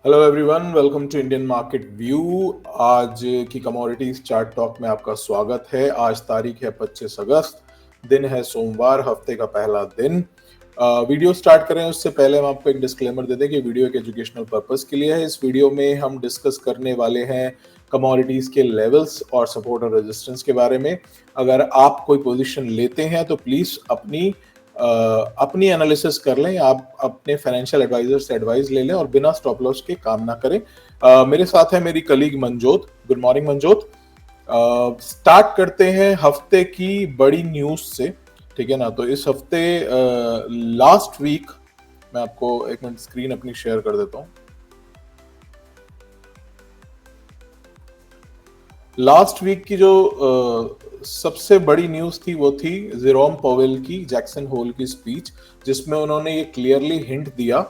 Hello everyone, welcome to Indian market view. आज की commodities chart talk में आपका स्वागत है। आज तारीख है 25 अगस्त, दिन है सोमवार, हफ्ते का पहला दिन। वीडियो स्टार्ट करें उससे पहले हम आपको एक डिस्क्लेमर दे दें कि वीडियो एक एजुकेशनल पर्पस के लिए है। इस वीडियो में हम डिस्कस करने वाले हैं कमोडिटीज के लेवल्स और सपोर्ट और रेजिस्टेंस के बारे में। अगर आप कोई पोजीशन लेते हैं तो प्लीज अपनी एनालिसिस कर लें, आप अपने फाइनेंशियल एडवाइजर से एडवाइस ले लें और बिना स्टॉप लॉस के काम ना करें। मेरे साथ है मेरी colleague Manjot. Good morning Manjot. Start करते हैं हफ्ते की बड़ी न्यूज से, ठीक है ना। तो इस हफ्ते लास्ट वीक, मैं आपको एक मिनट स्क्रीन अपनी शेयर कर देता हूं। लास्ट वीक की जो सबसे बड़ी न्यूज थी वो थी जेरोम पोवेल की जैक्सन होल की स्पीच, जिसमें उन्होंने ये क्लियरली हिंट दिया,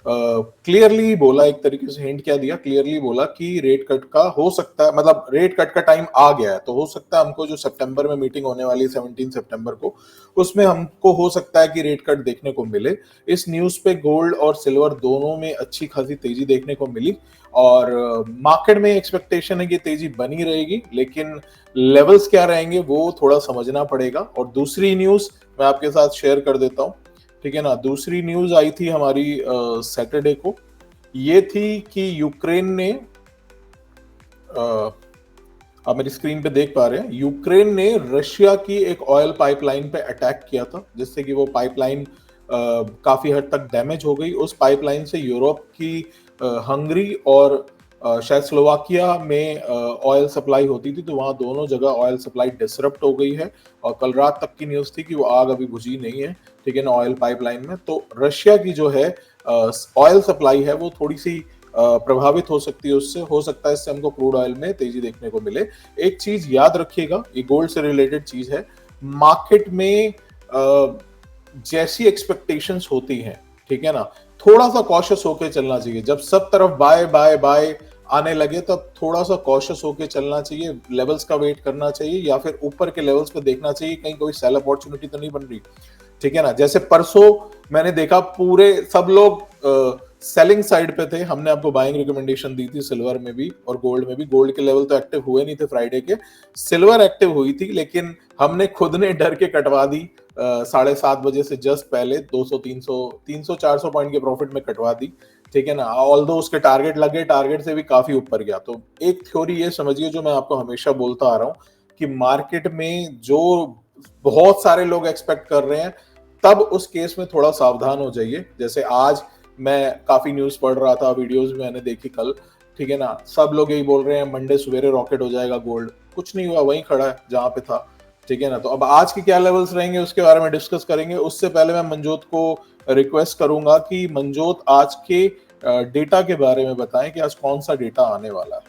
क्लियरली बोला, एक तरीके से हिंट क्या दिया, क्लियरली बोला कि रेट कट का हो सकता है, मतलब रेट कट का टाइम आ गया है। तो हो सकता है हमको जो सितंबर में मीटिंग होने वाली है 17 सितंबर को, उसमें हमको हो सकता है कि रेट कट देखने को मिले। इस न्यूज पे गोल्ड और सिल्वर दोनों में अच्छी खासी तेजी देखने को मिली और मार्केट में एक्सपेक्टेशन है कि तेजी बनी रहेगी, लेकिन लेवल्स क्या रहेंगे वो थोड़ा समझना पड़ेगा। और दूसरी न्यूज मैं आपके साथ शेयर कर देता हूं, ठीक है ना। दूसरी न्यूज आई थी हमारी सैटरडे को, ये थी कि यूक्रेन ने, आप मेरी स्क्रीन पे देख पा रहे हैं, यूक्रेन ने रशिया की एक ऑयल पाइपलाइन पे अटैक किया था, जिससे कि वो पाइपलाइन काफी हद तक डैमेज हो गई। उस पाइपलाइन से यूरोप की हंगरी और शायद स्लोवाकिया में ऑयल सप्लाई होती थी, तो वहां दोनों जगह ऑयल सप्लाई डिसरप्ट हो गई है। और कल रात तक की न्यूज थी कि वो आग अभी बुझी नहीं है, ठीक है ना, ऑयल पाइपलाइन में। तो रशिया की जो है ऑयल सप्लाई है वो थोड़ी सी प्रभावित हो सकती है, उससे हो सकता है इससे हमको क्रूड ऑयल में तेजी देखने को मिले। एक चीज याद रखिएगा, ये गोल्ड से रिलेटेड चीज है, मार्केट में जैसी एक्सपेक्टेशंस होती हैं, ठीक है ना, थोड़ा सा कॉशियस होकर चलना चाहिए। जब सब तरफ बाय बाय बाय आने लगे तब थोड़ा सा कॉशियस होकर चलना चाहिए, लेवल्स का वेट करना चाहिए या फिर ऊपर के लेवल्स पे देखना चाहिए कहीं कोई सेल अपॉर्चुनिटी तो नहीं बन रही, ठीक है ना। जैसे परसों मैंने देखा पूरे सब लोग सेलिंग साइड पे थे, हमने आपको बाइंग रिकमेंडेशन दी थी सिल्वर में भी और गोल्ड में भी। गोल्ड के लेवल तो एक्टिव हुए नहीं थे फ्राइडे के, सिल्वर एक्टिव हुई थी, लेकिन हमने खुद ने डर के कटवा दी 7:30 बजे से जस्ट पहले 200 300 400 पॉइंट के प्रॉफिट में कटवा दी, ठीक है ना। ऑल्दो उसके टारगेट लगे, टारगेट से भी काफी ऊपर गया। तो एक थ्योरी ये समझिए जो मैं आपको हमेशा बोलता आ रहा हूं कि मार्केट में जो बहुत सारे लोग एक्सपेक्ट कर रहे हैं, तब उस केस में थोड़ा सावधान हो जाइए। जैसे आज मैं काफी न्यूज पढ़ रहा था, वीडियोस मैंने देखी कल, ठीक है ना, सब लोग यही बोल रहे हैं मंडे सवेरे रॉकेट हो जाएगा गोल्ड, कुछ नहीं हुआ, वहीं खड़ा है जहां पे था, ठीक है ना। तो अब आज के क्या लेवल्स रहेंगे उसके बारे में डिस्कस करेंगे। उससे पहले मैं मंजोत को रिक्वेस्ट करूंगा कि मंजोत आज के डेटा के बारे में बताएं कि आज कौन सा डेटा आने वाला है।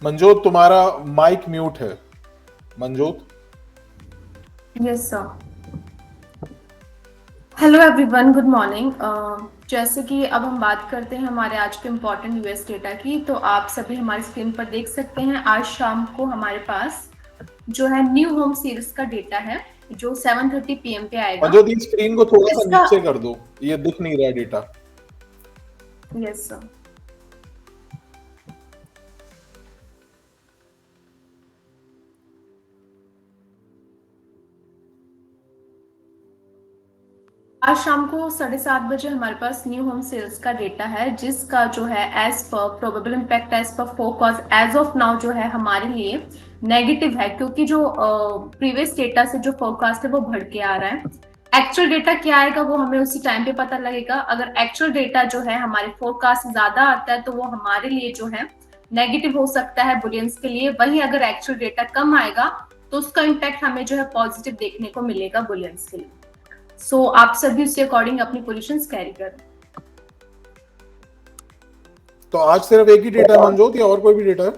मंजोत तुम्हारा माइक म्यूट है, Manjot. Yes sir. Hello everyone, good morning. जैसे कि अब हम बात करते हैं हमारे आज के इम्पोर्टेंट यूएस डेटा की, तो आप सभी हमारी स्क्रीन पर देख सकते हैं आज शाम को हमारे पास जो है न्यू होम सीरीज का डेटा है जो 7:30 PM पे आएगा। मंजोत, ये स्क्रीन को थोड़ा सा इसका नीचे कर दो, ये दिख नहीं रहा डेटा। Yes sir. आज शाम को 7:30 बजे हमारे पास न्यू होम सेल्स का डेटा है, जिसका जो है as per probable impact as per forecast as of now जो है हमारे लिए नेगेटिव है, क्योंकि जो प्रीवियस डेटा से जो फोरकास्ट है वो बढ़ के आ रहा है। एक्चुअल डेटा क्या आएगा वो हमें उसी टाइम पे पता लगेगा। अगर एक्चुअल डेटा जो है हमारे फोरकास्ट ज्यादा आता है तो वो हमारे लिए जो है नेगेटिव हो सकता है बुलियंस के लिए। वहीं अगर एक्चुअल डेटा कम आएगा तो उसका इम्पैक्ट हमें जो है पॉजिटिव देखने को मिलेगा बुलियंस के लिए। सो आप सभी उसके अकॉर्डिंग अपनी पोजीशंस कैरी करें। तो आज सिर्फ एक ही डेटा है मंजोत या और कोई भी डेटा है?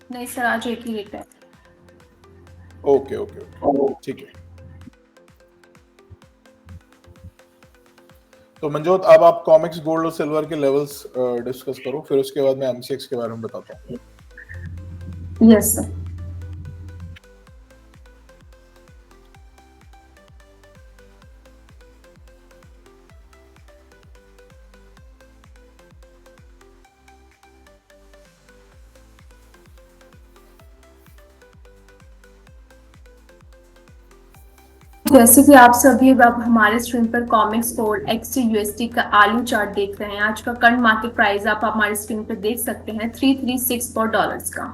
नहीं सर, आज एक ही डेटा है। ओके ओके ओके, ठीक है। तो मंजोत, अब आप कॉमिक्स, गोल्ड और सिल्वर के लेवल्स डिस्कस करो, फिर उसके बाद मैं एमसीएक्स के बारे में बताता हूँ। Yes sir. जैसे कि आप सभी अब हमारे स्क्रीन पर कॉमिक्स गोल्ड XUSD का आलू चार्ट देख रहे हैं। आज का करंट मार्केट प्राइस आप हमारे स्क्रीन पर देख सकते हैं 336 का।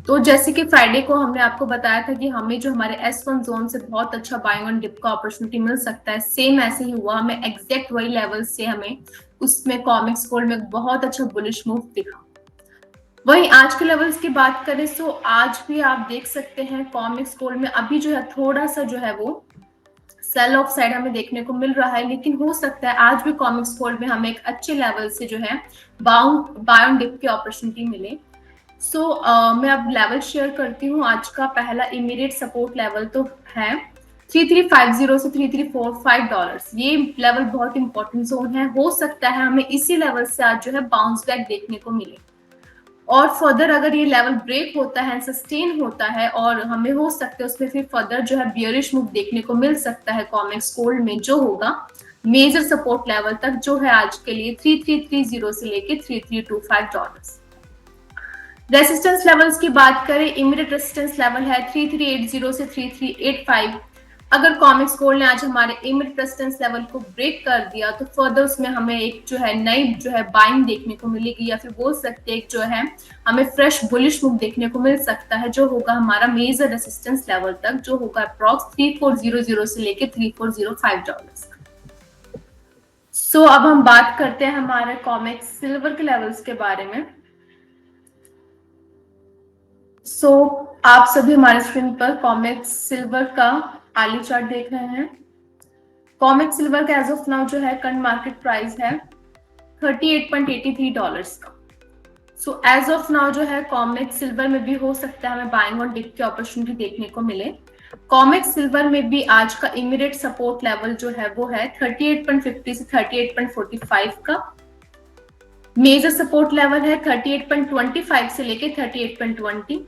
तो जैसे कि फ्राइडे को हमने आपको बताया था कि हमें जो हमारे S1 जोन से बहुत अच्छा बाइंग ऑन डिप का अपॉर्चुनिटी मिल सकता है, सेम ऐसे ही हुआ। हमें एग्जैक्ट वही लेवल से हमें उसमें कॉमिक्स गोल्ड में बहुत अच्छा बुलिश मूव दिखा। वहीं आज के लेवल्स की बात करें तो आज भी आप देख सकते हैं कॉमिक्स गोल्ड में अभी जो है थोड़ा सा जो है वो सेल ऑफ साइड हमें देखने को मिल रहा है, लेकिन हो सकता है आज भी कॉमिक्स गोल्ड में हमें एक अच्छे लेवल से जो है बाय ऑन डिप की अपॉर्चुनिटी मिले। मैं अब लेवल शेयर करती हूँ। आज का पहला इमीडिएट सपोर्ट लेवल तो है 3350 से $3345। ये लेवल बहुत इंपॉर्टेंट जोन है। हो सकता है हमें इसी लेवल से आज जो है बाउंस बैक देखने को मिले, और फर्दर अगर ये लेवल ब्रेक होता है, सस्टेन होता है, और हमें हो सकता है उसमें फिर फर्दर जो है बियरिश मूव देखने को मिल सकता है कॉमिक्स गोल्ड में, जो होगा मेजर सपोर्ट लेवल तक, जो है आज के लिए 3330 से लेके $3325। रेसिस्टेंस लेवल्स की बात करें, इमीडिएट रेसिस्टेंस लेवल है 3380 से 3385। अगर कॉमिक्स गोल्ड ने आज हमारे इमीडिएट रेजिस्टेंस लेवल को ब्रेक कर दिया तो फर्दर उसमें हमें एक जो है नई जो है बाइंग देखने को मिलेगी, या फिर बोल सकते हैं जो है हमें फ्रेश बुलिश मूव देखने को मिल सकता है, जो होगा हमारा मेजर रेजिस्टेंस लेवल तक, जो होगा अप्रॉक्स 3400 से लेके $3405। अब हम बात करते हैं हमारे कॉमिक्स सिल्वर के लेवल्स के बारे में। आप सभी हमारे स्क्रीन पर कॉमिक्स सिल्वर का आलू चार्ट देख रहे हैं। कॉमिक्स सिल्वर का एज ऑफ नाउ जो है करंट मार्केट प्राइस है $38.83 का। एज ऑफ नाउ जो है कॉमिक्स सिल्वर में भी हो सकता है हमें बाइंग और डिप की अपॉर्चुनिटी देखने को मिले। कॉमिक्स सिल्वर में भी आज का इमीडिएट सपोर्ट लेवल जो है वो है 38.50 से 38.45 का। मेजर सपोर्ट लेवल है 38.25 से लेके 38.20।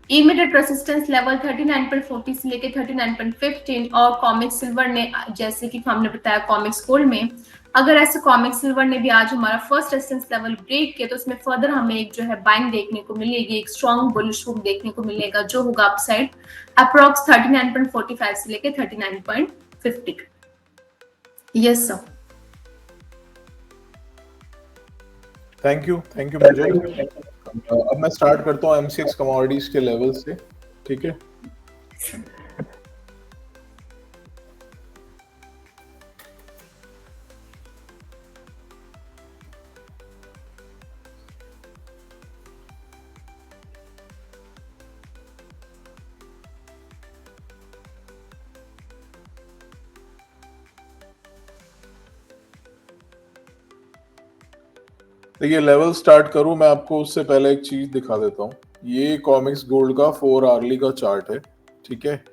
इमीडिएट रेजिस्टेंस लेवल 39.40 से लेके 39.15। और कॉमिक्स सिल्वर ने, जैसे कि हमने बताया कॉमिक्स गोल्ड में, अगर ऐसे कॉमिक्स सिल्वर ने भी आज हमारा फर्स्ट रेजिस्टेंस लेवल ब्रेक किया तो उसमें फर्दर हमें एक जो है बाइंग देखने को मिलेगी, एक स्ट्रॉन्ग बुलिश मूव देखने को मिलेगा, जो होगा अपसाइड अप्रॉक्स 39.45 से लेके 39.50। Yes sir. थैंक यू मुझे। अब मैं स्टार्ट करता हूँ MCX कमोडिटीज के लेवल से, ठीक है। तो ये लेवल स्टार्ट करूं, मैं आपको उससे पहले एक चीज दिखा देता हूं। ये कॉमिक्स गोल्ड का 4 आवर्ली का चार्ट है, ठीक है।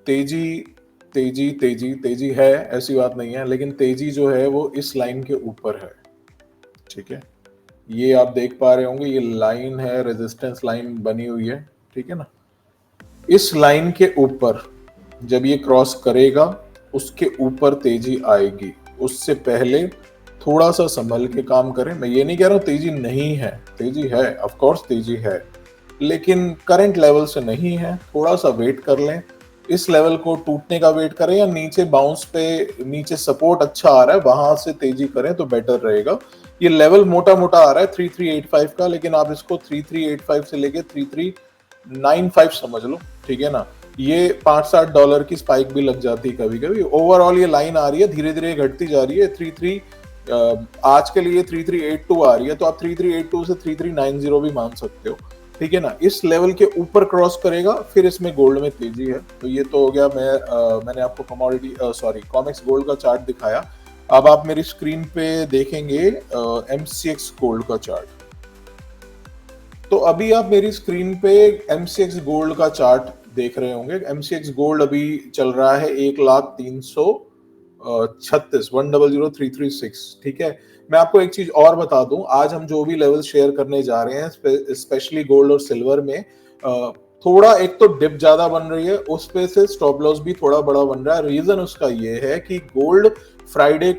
तेजी तेजी तेजी तेजी है, ऐसी बात नहीं है, लेकिन तेजी जो है वो इस लाइन के ऊपर है, ठीक है। ये आप देख पा रहे होंगे, ये लाइन है, रेजिस्टेंस लाइन बनी हुई है, ठीक है ना। इस लाइन के ऊपर जब ये क्रॉस करेगा उसके ऊपर तेजी आएगी। उससे पहले थोड़ा सा संभल के काम करें। मैं ये नहीं कह रहा हूं तेजी नहीं है, तेजी है, ऑफ कोर्स तेजी है, लेकिन करंट लेवल से नहीं है। थोड़ा सा वेट कर लें, इस लेवल को टूटने का वेट करें, या नीचे बाउंस पे नीचे सपोर्ट अच्छा आ रहा है वहां से तेजी करें तो बेटर रहेगा। ये लेवल मोटा मोटा आ रहा है 3385 का, लेकिन आप इसको 3385 से लेके 3395 समझ लो, ठीक है ना। ये $5-7 की स्पाइक भी लग जाती है कभी कभी। ओवरऑल ये लाइन आ रही है, धीरे धीरे घटती जा रही है। आज के लिए 3382 आ रही है, तो आप 3382 से 3390 भी मान सकते हो, ठीक है ना। इस लेवल के ऊपर क्रॉस करेगा फिर इसमें गोल्ड में तेजी है। तो ये तो हो गया, मैंने आपको कॉमिक्स गोल्ड का चार्ट दिखाया। अब आप मेरी स्क्रीन पे देखेंगे MCX गोल्ड का चार्ट। तो अभी आप मेरी स्क्रीन पे MCX गोल्ड का चार्ट देख रहे होंगे। MCX गोल्ड अभी चल रहा है 1,03,36, ठीक है। मैं आपको एक चीज और बता दूं, आज हम जो भी लेवल शेयर करने जा रहे हैं, स्पेशली गोल्ड और सिल्वर में, थोड़ा एक तो डिप ज्यादा बन रही है, उस पे से स्टॉप लॉस भी थोड़ा बड़ा बन रहा है। रीजन उसका ये है कि गोल्ड फ्राइडे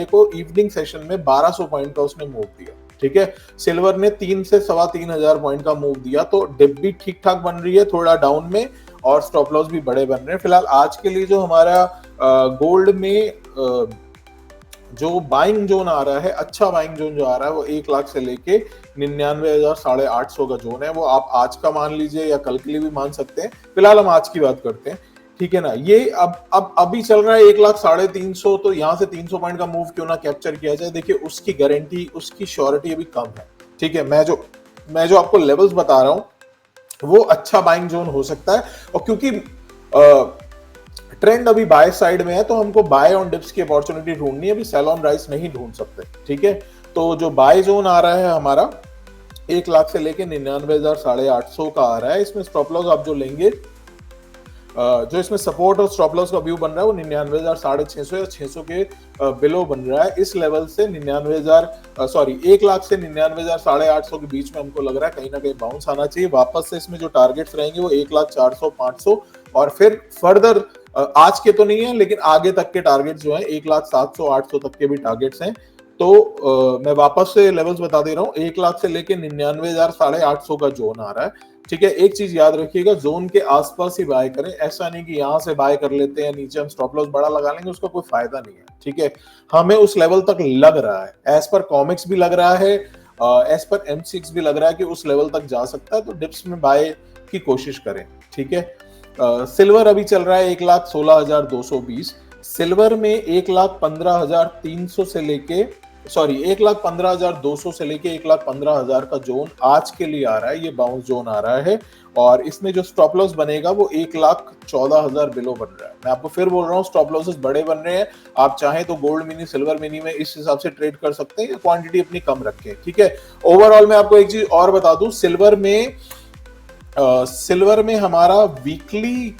को इवनिंग सेशन में 1200 पॉइंट का उसने मूव दिया, ठीक है। सिल्वर ने 3 से 3,500 पॉइंट का मूव दिया, तो डिप भी ठीक ठाक बन रही है, थोड़ा डाउन में, और स्टॉप लॉस भी बड़े बन रहे हैं। फिलहाल आज के लिए जो हमारा गोल्ड में जो बाइंग जोन आ रहा है, अच्छा बाइंग जोन जो आ रहा है वो 1 लाख से लेके 99,850 का जोन है। वो आप आज का मान लीजिए या कल के लिए भी मान सकते हैं। फिलहाल हम आज की बात करते हैं, ठीक है ना। ये अब अभी चल रहा है 1,350,000, तो यहाँ से 300 पॉइंट का मूव क्यों ना कैप्चर किया जाए। देखिए उसकी गारंटी, उसकी श्योरिटी अभी कम है, ठीक है। मैं जो आपको लेवल्स बता रहा हूं वो अच्छा बाइंग जोन हो सकता है, और क्योंकि ट्रेंड अभी बाय साइड में है तो हमको बाय ऑन डिप्स की अपॉर्चुनिटी ढूंढनी है, अभी सेल ऑन राइस नहीं ढूंढ सकते, ठीक है। तो जो बाय जोन आ रहा है हमारा 1 लाख से लेके 99,850 का आ रहा है। इसमें स्टॉप लॉस आप जो लेंगे, जो इसमें सपोर्ट और स्टॉप लॉस का व्यू बन रहा है वो 99,650 या 600 के बिलो बन रहा है। इस लेवल से 1 लाख से 99,850 के बीच में हमको लग रहा है कहीं ना कहीं बाउंस आना चाहिए वापस से। इसमें जो टारगेट्स रहेंगे वो 1,04,000, 500 और फिर फर्दर आज के तो नहीं है लेकिन आगे तक के टारगेट्स जो है 1,07,000, 800 तक के भी टारगेट्स हैं। तो मैं वापस से लेवल्स बता दे रहा हूँ, 1 लाख से लेके 99,850 का जोन आ रहा है, ठीक है। एक चीज याद रखिएगा, जोन के आसपास ही बाय करें, ऐसा नहीं कि यहां से बाय कर लेते हैं नीचे हम स्टॉप लॉस बड़ा लगा लेंगे, उसका कोई फायदा नहीं है, ठीक है। हमें उस लेवल तक लग रहा है, एज पर कॉमिक्स भी लग रहा है, एज पर M6 भी लग रहा है कि उस लेवल तक जा सकता है, तो डिप्स में बाय की कोशिश करें, ठीक है। सिल्वर अभी चल रहा है 1,16,220। सिल्वर में 1,15,300 से लेके 1,15,200 से लेके 1,15,000 का जोन आज के लिए आ रहा है, ये बाउंस जोन आ रहा है। और इसमें जो स्टॉप लॉस बनेगा वो 1,14,000 बिलो बन रहा है। मैं आपको फिर बोल रहा हूँ स्टॉप लॉसेस बड़े बन रहे हैं। आप चाहें तो गोल्ड मिनी, सिल्वर मिनी में इस हिसाब से ट्रेड कर सकते हैं, क्वांटिटी अपनी कम रखें, ठीक है। ओवरऑल मैं आपको एक चीज और बता दूं, सिल्वर में हमारा वीकली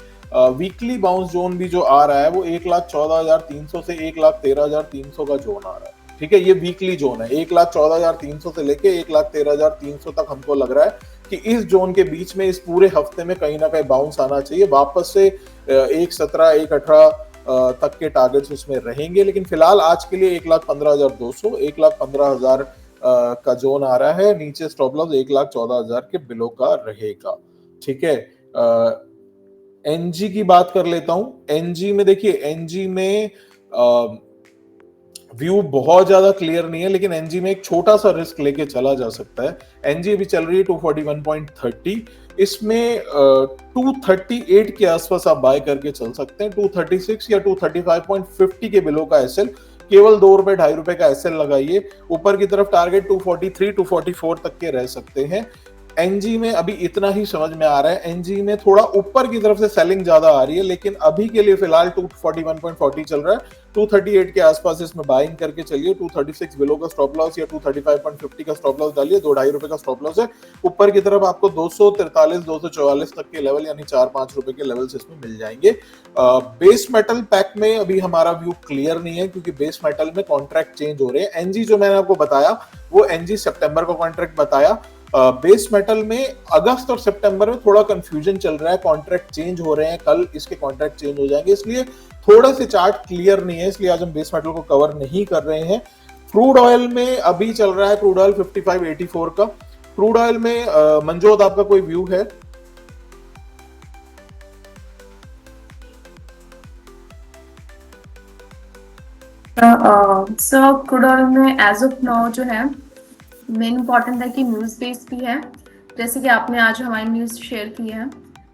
बाउंस जोन भी जो आ रहा है वो 1,14,300 से 1,13,300 का जोन आ रहा है, ठीक है। ये वीकली जोन है, 1,14,300 से लेके 1,13,300 तक हमको लग रहा है कि इस जोन के बीच में इस पूरे हफ्ते में कहीं ना कहीं बाउंस आना चाहिए वापस से। 1,17, 1,18 तक के टारगेट्स उसमें रहेंगे, लेकिन फिलहाल आज के लिए 1,15,200, 1,15,000 का जोन आ रहा है। नीचे स्टॉप लॉस 1,14,000 के बिलो का रहेगा, ठीक है। एनजी की बात कर लेता हूं। एनजी में देखिए, एनजी में व्यू बहुत ज्यादा क्लियर नहीं है, लेकिन एनजी में एक छोटा सा रिस्क लेके चला जा सकता है। एनजी भी चल रही है 241.30, इसमें 238 के आसपास आप बाय करके चल सकते हैं। 236 या 235.50 के बिलो का एसएल, केवल ₹2, ₹2.5 का एसएल लगाइए। ऊपर की तरफ टारगेट 243, 244 तक के रह सकते हैं। एनजी में अभी इतना ही समझ में आ रहा है, एनजी में थोड़ा ऊपर की तरफ से सेलिंग ज्यादा आ रही है, लेकिन अभी के लिए फिलहाल 241.40 चल रहा है। 238 के आसपास इसमें बाइंग करके चलिए। 236 बिलो का स्टॉप लॉस या 235.50 का स्टॉप लॉस डालिए, ₹2.5 का स्टॉप लॉस है। ऊपर की तरफ आपको 243, 244 तक के लेवल यानी ₹4-5 के लेवल्स इसमें मिल जाएंगे। बेस मेटल पैक में अभी हमारा व्यू क्लियर नहीं है, क्योंकि बेस मेटल में कॉन्ट्रैक्ट चेंज हो रहे हैं। एनजी जो मैंने आपको बताया वो एनजी सितंबर का कॉन्ट्रैक्ट बताया। बेस मेटल में अगस्त और सितंबर में थोड़ा कंफ्यूजन चल रहा है, कॉन्ट्रैक्ट चेंज हो रहे हैं, कल इसके कॉन्ट्रैक्ट चेंज हो जाएंगे, इसलिए थोड़े से चार्ट क्लियर नहीं है, इसलिए आज हम बेस मेटल को कवर नहीं कर रहे हैं। क्रूड ऑयल में अभी चल रहा है क्रूड ऑयल 55.84 का। क्रूड ऑयल में मंजोत आपका कोई व्यू है? सो क्रूड ऑयल में एज ऑफ नाउ जो है मेन इंपॉर्टेंट है कि न्यूज बेस भी है, जैसे कि आपने आज हमारी न्यूज शेयर की है।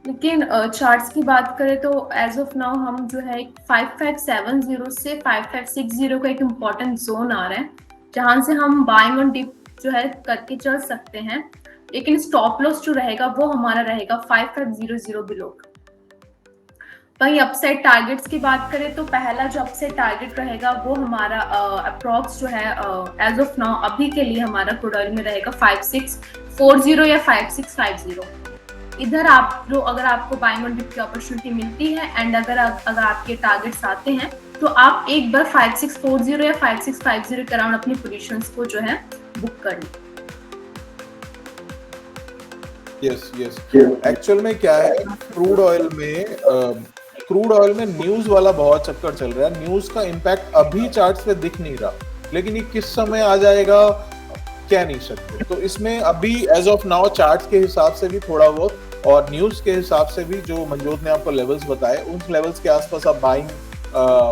लेकिन चार्ट्स की बात करें तो एज ऑफ नाउ हम जो है 5570 से 5560 का एक इम्पॉर्टेंट जोन आ रहा है, जहां से हम बाइंग ऑन डिप जो है करके चल सकते हैं। लेकिन स्टॉप लॉस जो रहेगा वो हमारा रहेगा 5500 बिलो। वहीं अपसाइड टारगेट्स की बात करें तो पहला जो अपसाइड टारगेट रहेगा वो हमारा अप्रॉक्स जो है एज ऑफ नाउ अभी के लिए हमारा क्रूड ऑयल में रहेगा 5640 या 5650। इधर आप जो अगर आपको बाइंग ऑन डिप की अपॉर्चुनिटी मिलती है एंड अगर आपके टारगेट्स आते हैं तो आप एक बार 5640 या 5650 के अराउंड अपनी पोजीशंस को जो है बुक कर लें। यस एक्चुअल में क्या है, क्रूड ऑयल में न्यूज वाला बहुत चक्कर चल रहा है। न्यूज का इम्पैक्ट अभी चार्ट्स पे दिख नहीं रहा, लेकिन ये किस समय आ जाएगा कह नहीं सकते। तो इसमें अभी एज ऑफ नाउ चार्ट्स के हिसाब से भी थोड़ा बहुत और न्यूज के हिसाब से भी जो मनजोत ने आपको लेवल्स बताए, उन लेवल्स के आसपास आप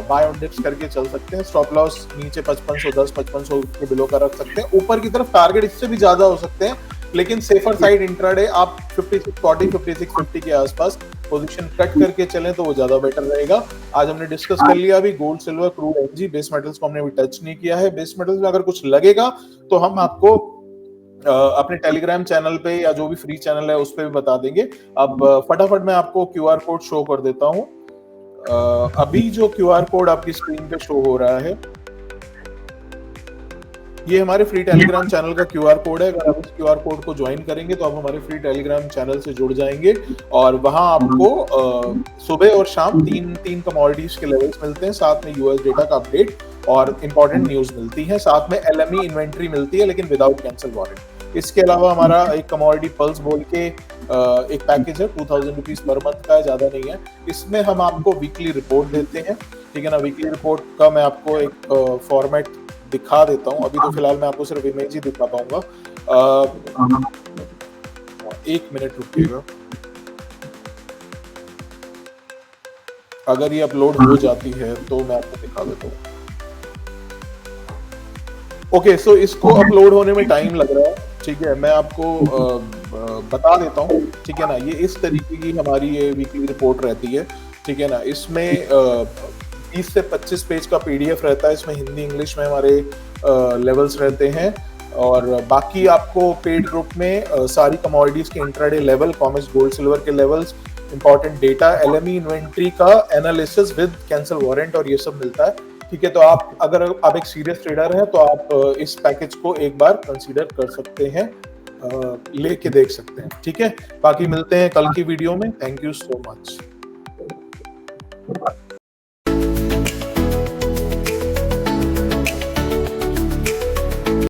बाय ऑन डिप्स करके चल सकते हैं। स्टॉप लॉस नीचे 5510 5500 के बिलो का रख सकते हैं। ऊपर की तरफ टारगेट इससे भी ज्यादा हो सकते हैं, लेकिन सेफर साइड इंट्राडे आप 5640 5650 के आसपास पोजीशन कट करके चलें तो वो ज्यादा बेटर रहेगा। आज हमने डिस्कस कर लिया अभी gold, silver, crude, energy, base metals को हमने अभी टच नहीं किया है। बेस मेटल्स में अगर कुछ लगेगा तो हम आपको अपने टेलीग्राम चैनल पे या जो भी फ्री चैनल है उस पे भी बता देंगे। अब फटाफट मैं आपको क्यूआर कोड शो कर देता हूं। अभी जो क्यूआर कोड आपकी स्क्रीन पे शो हो रहा है, ये हमारे फ्री टेलीग्राम चैनल का क्यूआर कोड है। अगर आप इस क्यूआर कोड को ज्वाइन करेंगे तो आप हमारे फ्री टेलीग्राम चैनल से जुड़ जाएंगे और वहां आपको सुबह और शाम तीन कमोडिटीज के लेवल्स मिलते हैं, साथ में यूएस डेटा का अपडेट और इंपॉर्टेंट न्यूज मिलती है, साथ में एलएमई इन्वेंट्री मिलती है लेकिन विदाउट कैंसिल वारंट। इसके अलावा हमारा एक कमोडिटी पल्स बोल के एक पैकेज है, 2000 रुपीज पर मंथ का है, ज्यादा नहीं है। इसमें हम आपको वीकली रिपोर्ट देते हैं, ठीक है ना। वीकली रिपोर्ट का मैं आपको एक फॉर्मेट दिखा देता हूं। अभी तो फिलहाल मैं आपको सिर्फ इमेज ही दिखा पाऊंगा। 1 मिनट रुकिएगा, अगर ये अपलोड हो जाती है तो मैं आपको दिखा देता हूँ। ओके, सो इसको अपलोड होने में टाइम लग रहा है, ठीक है। मैं आपको बता देता हूँ, ठीक है ना। ये इस तरीके की हमारी ये वीकली रिपोर्ट रहती है, ठीक है ना। इसमें 20 से 25 पेज का पीडीएफ रहता है। इसमें हिंदी इंग्लिश में हमारे लेवल्स रहते हैं और बाकी आपको पेड ग्रुप में सारी कमोडिटीज के intraday level, Comex, gold, silver के levels, important data, LME inventory का एनालिसिस विद कैंसिल वारंट और ये सब मिलता है, ठीक है। तो आप अगर आप एक सीरियस ट्रेडर हैं तो आप इस पैकेज को एक बार कंसीडर कर सकते हैं, लेके देख सकते हैं, ठीक है। बाकी मिलते हैं कल की वीडियो में। Thank you so much.